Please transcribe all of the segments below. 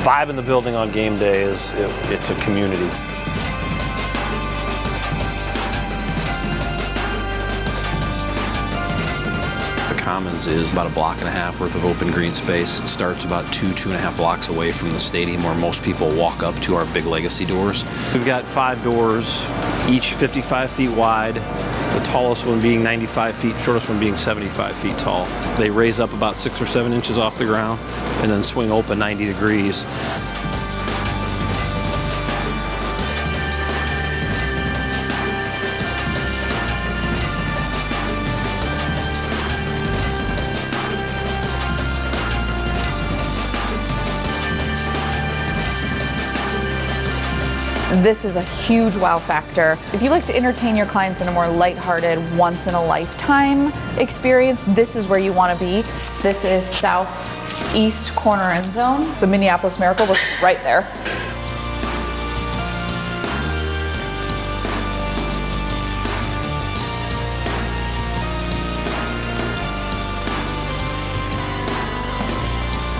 vibe in the building on game day is it's a community. Commons is about a block and a half worth of open green space. It starts about 2.5 blocks away from the stadium where most people walk up to our big legacy doors. We've got 5 doors, each 55 feet wide, the tallest one being 95 feet, shortest one being 75 feet tall. They raise up about 6 or 7 inches off the ground and then swing open 90 degrees. This is a huge wow factor. If you like to entertain your clients in a more lighthearted, once-in-a-lifetime experience, this is where you want to be. This is southeast corner end zone. The Minneapolis Miracle was right there.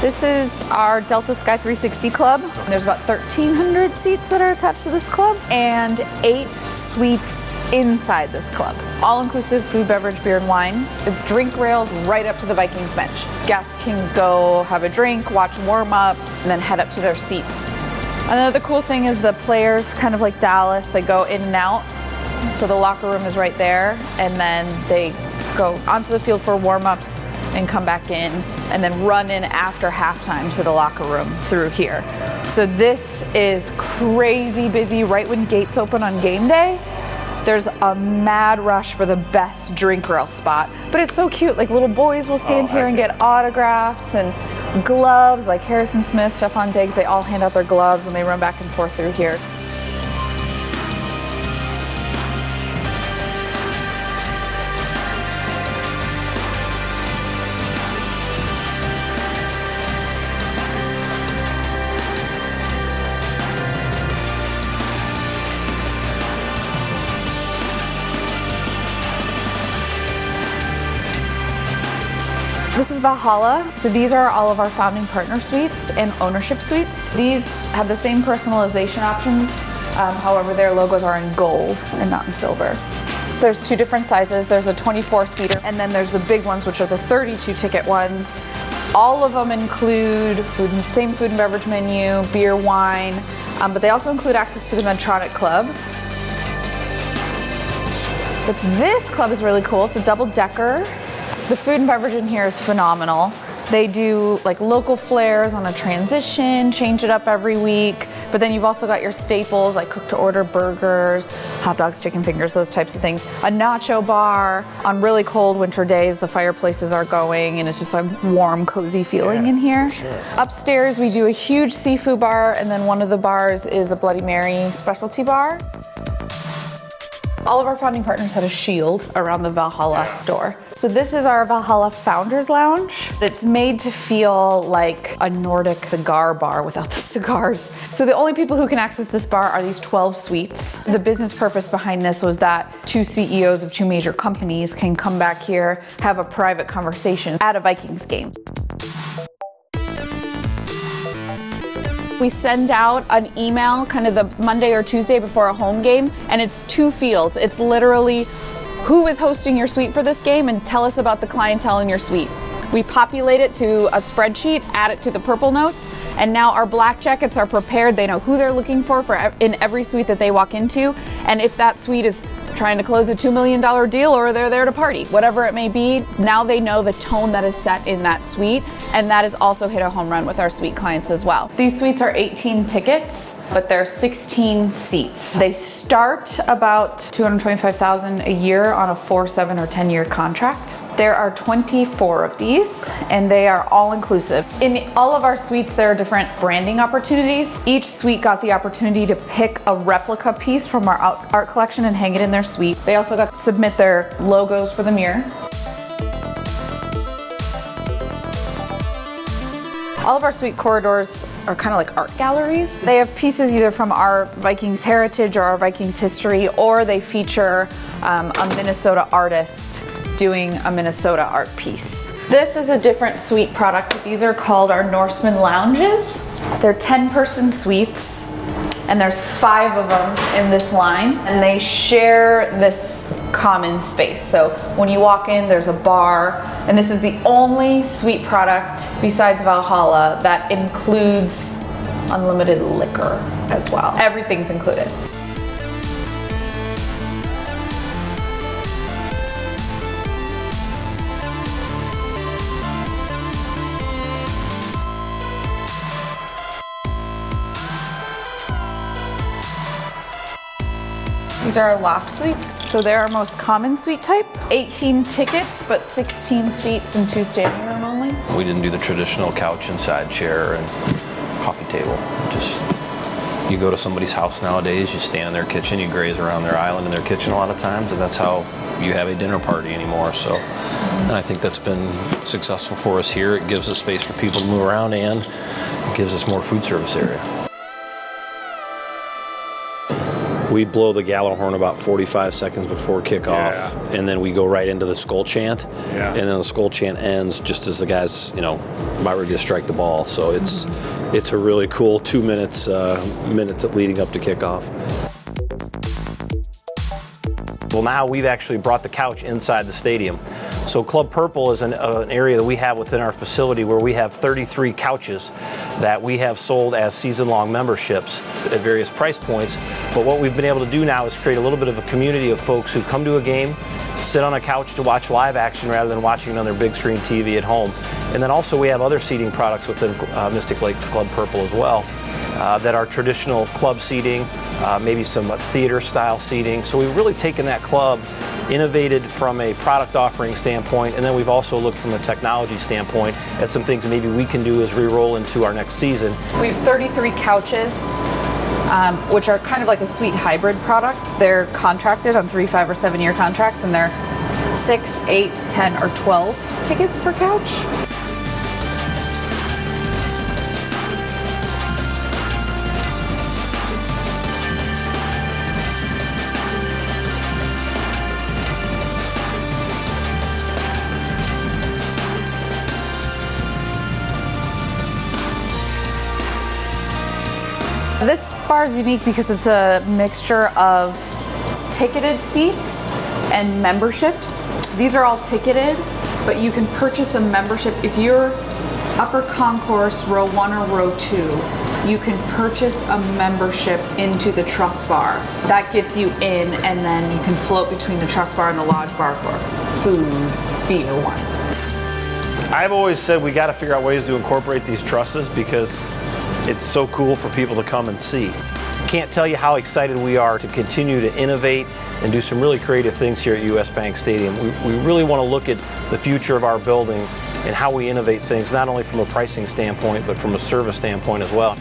This is our Delta Sky 360 Club. There's about 1,300 seats that are attached to this club and 8 suites inside this club. All-inclusive food, beverage, beer, and wine. The drink rails right up to the Vikings bench. Guests can go have a drink, watch warm-ups, and then head up to their seats. Another cool thing is the players, kind of like Dallas, they go in and out. So the locker room is right there, and then they go onto the field for warm-ups and come back in, and then run in after halftime to the locker room through here. So this is crazy busy right when gates open on game day. There's a mad rush for the best drink rail spot, but it's so cute. Like little boys will stand here and get autographs and gloves, like Harrison Smith, Stephon Diggs, they all hand out their gloves and they run back and forth through here. This is Valhalla. So these are all of our founding partner suites and ownership suites. These have the same personalization options, however their logos are in gold and not in silver. There's 2 different sizes. There's a 24-seater and then there's the big ones, which are the 32-ticket ones. All of them include same food and beverage menu, beer, wine, but they also include access to the Medtronic Club. But this club is really cool. It's a double-decker. The food and beverage in here is phenomenal. They do like local flares on a transition, change it up every week, but then you've also got your staples like cook-to-order burgers, hot dogs, chicken fingers, those types of things. A nacho bar. On really cold winter days, the fireplaces are going and it's just a warm, cozy feeling in here. Sure. Upstairs, we do a huge seafood bar, and then one of the bars is a Bloody Mary specialty bar. All of our founding partners had a shield around the Valhalla door. So this is our Valhalla Founders Lounge. It's made to feel like a Nordic cigar bar without the cigars. So the only people who can access this bar are these 12 suites. The business purpose behind this was that 2 CEOs of 2 major companies can come back here, have a private conversation at a Vikings game. We send out an email kind of the Monday or Tuesday before a home game, and it's 2 fields. It's literally who is hosting your suite for this game and tell us about the clientele in your suite. We populate it to a spreadsheet, add it to the purple notes, and now our black jackets are prepared. They know who they're looking for in every suite that they walk into, and if that suite is trying to close a $2 million deal or they're there to party, whatever it may be, now they know the tone that is set in that suite, and that has also hit a home run with our suite clients as well. These suites are 18 tickets, but they're 16 seats. They start about $225,000 a year on a 4, 7, or 10-year contract. There are 24 of these, and they are all inclusive. In all of our suites, there are different branding opportunities. Each suite got the opportunity to pick a replica piece from our art collection and hang it in their suite. They also got to submit their logos for the mirror. All of our suite corridors are kind of like art galleries. They have pieces either from our Vikings heritage or our Vikings history, or they feature a Minnesota artist doing a Minnesota art piece. This is a different suite product. These are called our Norseman Lounges. They're 10-person suites, and there's 5 of them in this line, and they share this common space. So when you walk in, there's a bar, and this is the only suite product besides Valhalla that includes unlimited liquor as well. Everything's included. These are our loft suites. So they're our most common suite type. 18 tickets, but 16 seats and 2 standing room only. We didn't do the traditional couch and side chair and coffee table. Just, you go to somebody's house nowadays, you stand in their kitchen, you graze around their island in their kitchen a lot of times, and that's how you have a dinner party anymore. So, and I think that's been successful for us here. It gives us space for people to move around, and it gives us more food service area. We blow the gallo horn about 45 seconds before kickoff, and then we go right into the SKOL chant, and then the SKOL chant ends just as the guys, about ready to strike the ball. So it's a really cool 2 minutes leading up to kickoff. Well, now we've actually brought the couch inside the stadium. So Club Purple is an area that we have within our facility where we have 33 couches that we have sold as season-long memberships at various price points. But what we've been able to do now is create a little bit of a community of folks who come to a game, sit on a couch to watch live action rather than watching it on their big screen TV at home. And then also we have other seating products within Mystic Lakes Club Purple as well that are traditional club seating, maybe some theater-style seating. So we've really taken that club, innovated from a product offering standpoint, and then we've also looked from a technology standpoint at some things that maybe we can do as we roll into our next season. We have 33 couches, which are kind of like a suite hybrid product. They're contracted on 3, 5, or 7-year contracts, and they're 6, 8, 10, or 12 tickets per couch. This bar is unique because it's a mixture of ticketed seats and memberships. These are all ticketed, but you can purchase a membership. If you're upper concourse, row 1 or row 2, you can purchase a membership into the Truss Bar. That gets you in, and then you can float between the Truss Bar and the Lodge Bar for food, beer, wine. I've always said we got to figure out ways to incorporate these trusses because it's so cool for people to come and see. Can't tell you how excited we are to continue to innovate and do some really creative things here at US Bank Stadium. We really want to look at the future of our building and how we innovate things, not only from a pricing standpoint, but from a service standpoint as well.